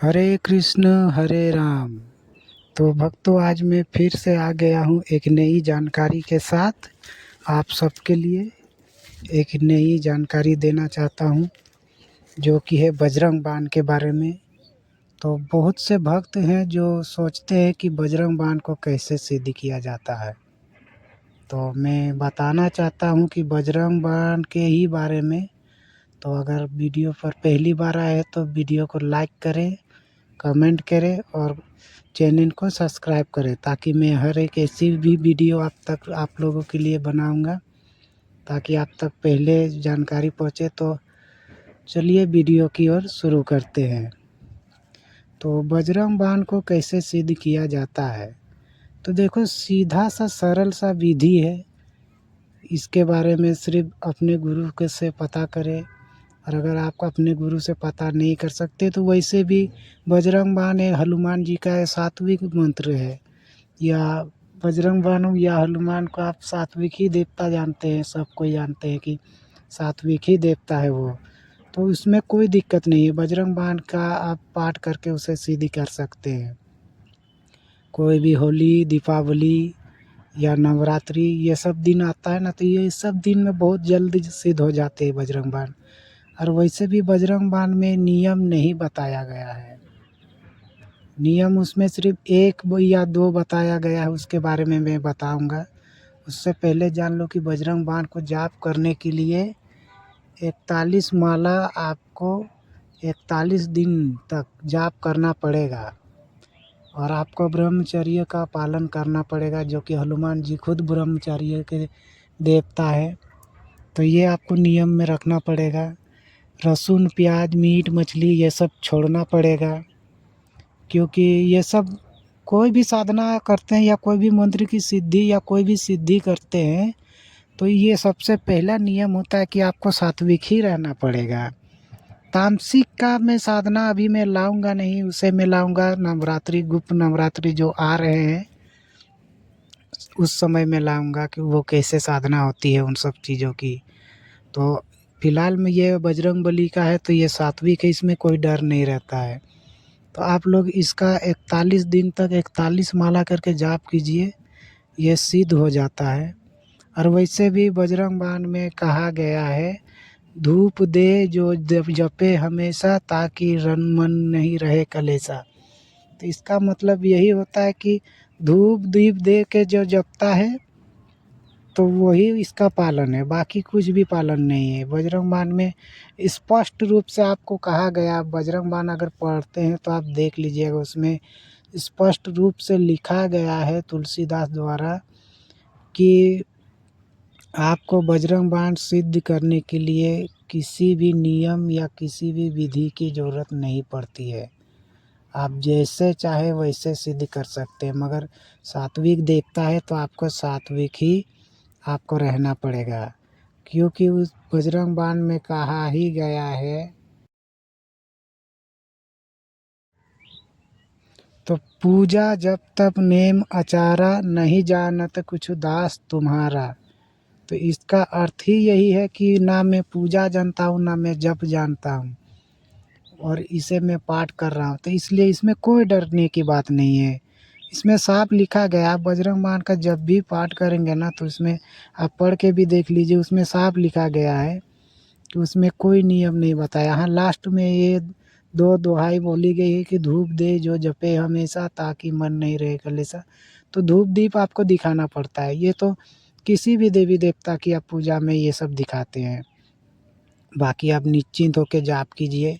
हरे कृष्ण हरे राम। तो भक्तों, आज मैं फिर से आ गया हूँ एक नई जानकारी के साथ। आप सबके लिए एक नई जानकारी देना चाहता हूँ, जो कि है बजरंग बाण के बारे में। तो बहुत से भक्त हैं जो सोचते हैं कि बजरंग बाण को कैसे सिद्ध किया जाता है। तो मैं बताना चाहता हूँ कि बजरंग बाण के ही बारे में। तो अगर वीडियो पर पहली बार आए हैं तो वीडियो को लाइक करें, कमेंट करें और चैनल को सब्सक्राइब करें, ताकि मैं हर एक ऐसी भी वीडियो आप लोगों के लिए बनाऊंगा, ताकि आप तक पहले जानकारी पहुंचे। तो चलिए वीडियो की ओर शुरू करते हैं। तो बजरंग बाण को कैसे सिद्ध किया जाता है, तो देखो, सीधा सा सरल सा विधि है। इसके बारे में सिर्फ अपने गुरु के से पता करें। और अगर आप अपने गुरु से पता नहीं कर सकते तो वैसे भी बजरंग बाण हनुमान जी का सात्विक मंत्र है। या बजरंग बाण या हनुमान को आप सात्विक ही देवता जानते हैं, सब कोई जानते हैं कि सात्विक ही देवता है वो। तो उसमें कोई दिक्कत नहीं है, बजरंग बाण का आप पाठ करके उसे सिद्ध कर सकते हैं। कोई भी होली, दीपावली या नवरात्रि ये सब दिन आता है ना, तो ये सब दिन में बहुत जल्द सिद्ध हो जाते हैं बजरंग बाण। और वैसे भी बजरंग बाण में नियम नहीं बताया गया है। नियम उसमें सिर्फ एक या दो बताया गया है, उसके बारे में मैं बताऊंगा। उससे पहले जान लो कि बजरंग बाण को जाप करने के लिए 41 माला आपको 41 दिन तक जाप करना पड़ेगा। और आपको ब्रह्मचर्य का पालन करना पड़ेगा, जो कि हनुमान जी खुद ब्रह्मचर्य के देवता है। तो ये आपको नियम में रखना पड़ेगा। लहसुन, प्याज, मीट, मछली ये सब छोड़ना पड़ेगा, क्योंकि ये सब कोई भी साधना करते हैं या कोई भी मंत्र की सिद्धि या कोई भी सिद्धि करते हैं, तो ये सबसे पहला नियम होता है कि आपको सात्विक ही रहना पड़ेगा। तामसिक का मैं साधना अभी मैं लाऊंगा नहीं, उसे मैं लाऊंगा नवरात्रि, गुप्त नवरात्रि जो आ रहे हैं उस समय में लाऊंगा कि वो कैसे साधना होती है उन सब चीज़ों की। तो फिलहाल में ये बजरंगबली का है, तो ये सात्विक है, इसमें कोई डर नहीं रहता है। तो आप लोग इसका 41 दिन तक 41 माला करके जाप कीजिए, ये सिद्ध हो जाता है। और वैसे भी बजरंग बाण में कहा गया है, धूप दे जो जपे हमेशा, ताकि रन मन नहीं रहे कलेसा। तो इसका मतलब यही होता है कि धूप दीप दे के जो जपता है तो वही इसका पालन है, बाकी कुछ भी पालन नहीं है। बजरंग बाण में स्पष्ट रूप से आपको कहा गया, बजरंग बाण अगर पढ़ते हैं तो आप देख लीजिएगा, उसमें स्पष्ट रूप से लिखा गया है तुलसीदास द्वारा कि आपको बजरंग बाण सिद्ध करने के लिए किसी भी नियम या किसी भी विधि की ज़रूरत नहीं पड़ती है। आप जैसे चाहे वैसे सिद्ध कर सकते हैं, मगर सात्विक देवता है तो आपको सात्विक ही आपको रहना पड़ेगा, क्योंकि उस बजरंग बाण में कहा ही गया है। तो पूजा जब तप नेम आचारा, नहीं जानत कुछ दास तुम्हारा। तो इसका अर्थ ही यही है कि ना मैं पूजा जानता हूँ, ना मैं जप जानता हूँ, और इसे मैं पाठ कर रहा हूँ, तो इसलिए इसमें कोई डरने की बात नहीं है। इसमें साफ लिखा गया, आप बजरंग बाण का जब भी पाठ करेंगे ना, तो इसमें आप पढ़ के भी देख लीजिए, उसमें साफ लिखा गया है कि उसमें कोई नियम नहीं बताया। हाँ, लास्ट में ये दो दोहाई बोली गई है कि धूप दे जो जपे हमेशा, ताकि मन नहीं रहे कलेसा। तो धूप दीप आपको दिखाना पड़ता है, ये तो किसी भी देवी देवता की आप पूजा में ये सब दिखाते हैं। बाकी आप निश्चिंत होकर जाप कीजिए,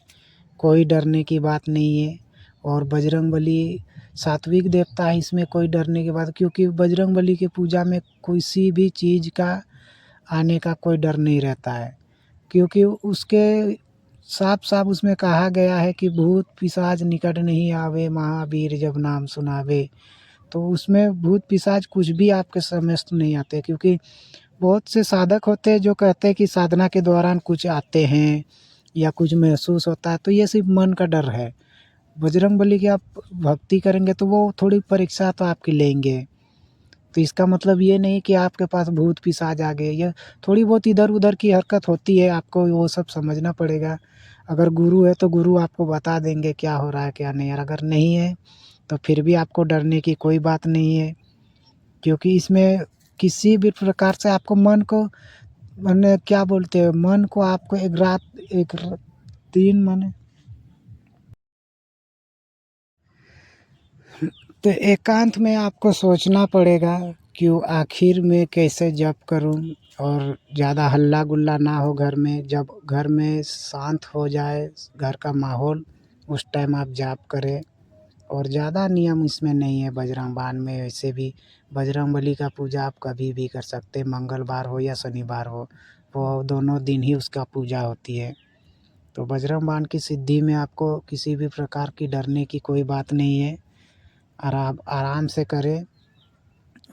कोई डरने की बात नहीं है। और बजरंगबली सात्विक देवता है, इसमें कोई डरने की बात, क्योंकि बजरंगबली की पूजा में किसी भी चीज़ का आने का कोई डर नहीं रहता है, क्योंकि उसके साफ साफ उसमें कहा गया है कि भूत पिशाच निकट नहीं आवे, महावीर जब नाम सुनावे। तो उसमें भूत पिशाच कुछ भी आपके समस्त नहीं आते, क्योंकि बहुत से साधक होते हैं जो कहते हैं कि साधना के दौरान कुछ आते हैं या कुछ महसूस होता है, तो ये सिर्फ मन का डर है। बजरंगबली की आप भक्ति करेंगे तो वो थोड़ी परीक्षा तो आपकी लेंगे। तो इसका मतलब ये नहीं कि आपके पास भूत पिशाच आ गए, ये थोड़ी बहुत इधर उधर की हरकत होती है, आपको वो सब समझना पड़ेगा। अगर गुरु है तो गुरु आपको बता देंगे क्या हो रहा है क्या नहीं, और अगर नहीं है तो फिर भी आपको डरने की कोई बात नहीं है, क्योंकि इसमें किसी भी प्रकार से आपको मन को, माने क्या बोलते हैं, मन को आपको एक दिन माने तो एकांत में आपको सोचना पड़ेगा कि आखिर में कैसे जप करूं, और ज़्यादा हल्ला गुल्ला ना हो घर में। जब घर में शांत हो जाए घर का माहौल, उस टाइम आप जाप करें। और ज़्यादा नियम इसमें नहीं है बजरंग बाण में। वैसे भी बजरंगबली का पूजा आप कभी भी कर सकते हैं, मंगलवार हो या शनिवार हो, वो दोनों दिन ही उसका पूजा होती है। तो बजरंग बाण की सिद्धि में आपको किसी भी प्रकार की डरने की कोई बात नहीं है। आराम से करें,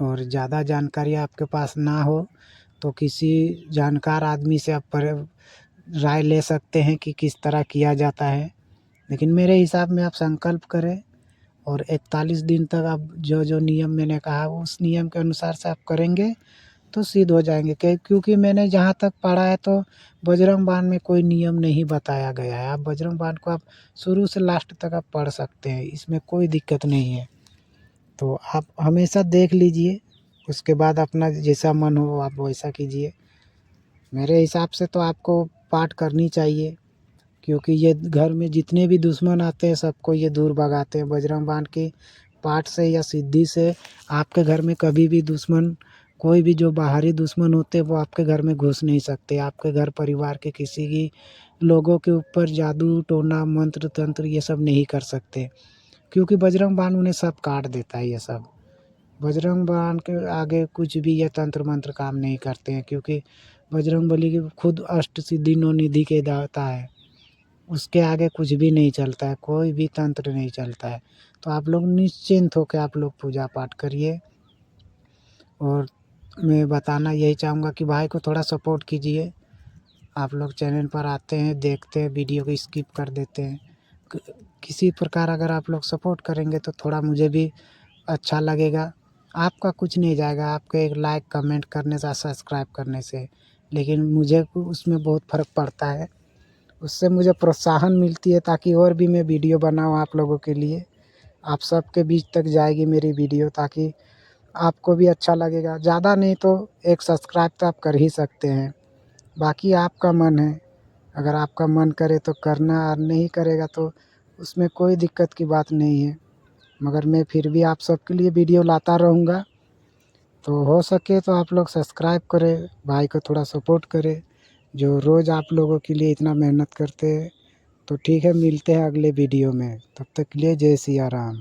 और ज़्यादा जानकारी आपके पास ना हो तो किसी जानकार आदमी से आप राय ले सकते हैं कि किस तरह किया जाता है। लेकिन मेरे हिसाब में आप संकल्प करें, और 41 दिन तक आप जो जो नियम मैंने कहा उस नियम के अनुसार से आप करेंगे तो सिद्ध हो जाएंगे। क्योंकि मैंने जहाँ तक पढ़ा है तो बजरंग बाण में कोई नियम नहीं बताया गया है। आप बजरंग बाण को आप शुरू से लास्ट तक आप पढ़ सकते हैं, इसमें कोई दिक्कत नहीं है। तो आप हमेशा देख लीजिए, उसके बाद अपना जैसा मन हो आप वैसा कीजिए। मेरे हिसाब से तो आपको पाठ करनी चाहिए, क्योंकि ये घर में जितने भी दुश्मन आते हैं सबको ये दूर भगाते हैं। बजरंग बाण के पाठ से या सिद्धि से आपके घर में कभी भी दुश्मन, कोई भी जो बाहरी दुश्मन होते हैं वो आपके घर में घुस नहीं सकते। आपके घर परिवार के किसी भी लोगों के ऊपर जादू टोना मंत्र तंत्र ये सब नहीं कर सकते, क्योंकि बजरंग बाण उन्हें सब काट देता है। ये सब बजरंग बाण के आगे कुछ भी ये तंत्र मंत्र काम नहीं करते हैं, क्योंकि बजरंगबली की खुद अष्ट सिद्धि नौ निधि के दाता है। उसके आगे कुछ भी नहीं चलता है, कोई भी तंत्र नहीं चलता है। तो आप लोग निश्चिंत होकर आप लोग पूजा पाठ करिए। और मैं बताना यही चाहूँगा कि भाई को थोड़ा सपोर्ट कीजिए। आप लोग चैनल पर आते हैं, देखते हैं, वीडियो को स्किप कर देते हैं। किसी प्रकार अगर आप लोग सपोर्ट करेंगे तो थोड़ा मुझे भी अच्छा लगेगा। आपका कुछ नहीं जाएगा, आपके एक लाइक कमेंट करने से, सब्सक्राइब करने से, लेकिन मुझे उसमें बहुत फ़र्क पड़ता है। उससे मुझे प्रोत्साहन मिलती है ताकि और भी मैं वीडियो बनाऊँ आप लोगों के लिए। आप सबके बीच तक जाएगी मेरी वीडियो, ताकि आपको भी अच्छा लगेगा। ज़्यादा नहीं तो एक सब्सक्राइब तो आप कर ही सकते हैं, बाकी आपका मन है। अगर आपका मन करे तो करना, और नहीं करेगा तो उसमें कोई दिक्कत की बात नहीं है। मगर मैं फिर भी आप सबके लिए वीडियो लाता रहूँगा। तो हो सके तो आप लोग सब्सक्राइब करें, भाई को थोड़ा सपोर्ट करें जो रोज़ आप लोगों के लिए इतना मेहनत करते हैं। तो ठीक है, मिलते हैं अगले वीडियो में, तब तक के लिए जय सिया राम।